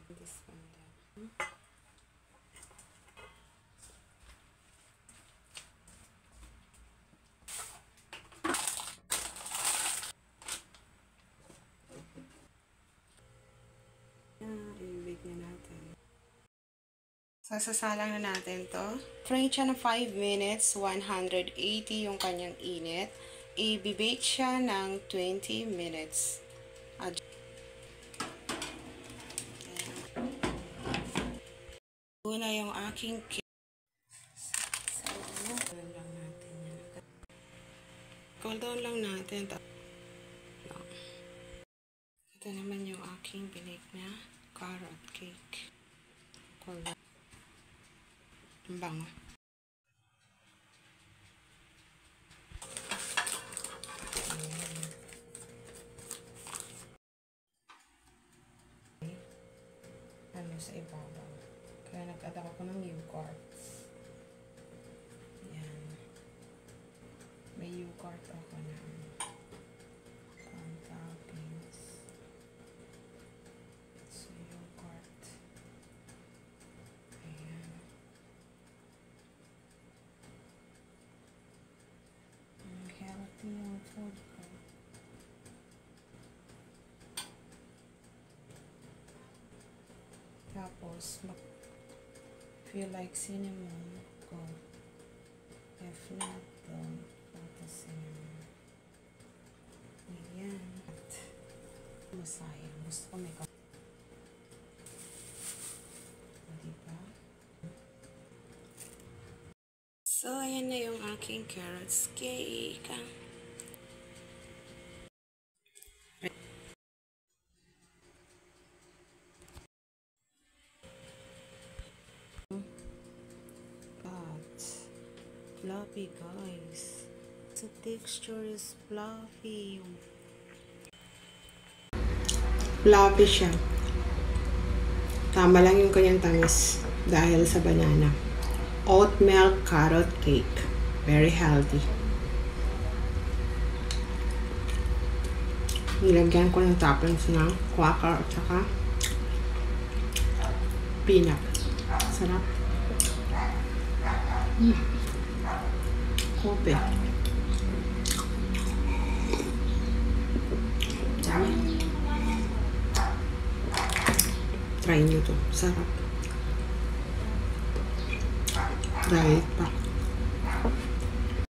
This one there. I-bake na natin. So, sasalang na natin to. Fry siya ng 5 minutes, 180 yung kanyang init. I-bake siya ng 20 minutes. Una yung aking cake. Cool down lang natin. Ito naman yung aking binake na carrot cake. Cool down. Ang bango. Ano sa ibabaw. Kaya nag-add ako ng yogurt. Yan. May yogurt ako na toppings. So, yogurt. Ayan. Healthy yung food ko. Tapos, feel like cinnamon ko. If not, don't put the cinnamon. Ayan. At masayang. Gusto ko may diba? So, ayan na yung aking carrots cake. Fluffy, guys. The texture is fluffy. Fluffy siya. Tama lang yung kanyang tamis dahil sa banana. Oat milk carrot cake. Very healthy. Nilagyan ko ng toppings ng quaker at saka peanut. Sarap. Kope. Dami. Try nyo to. Sarap. Diet pa.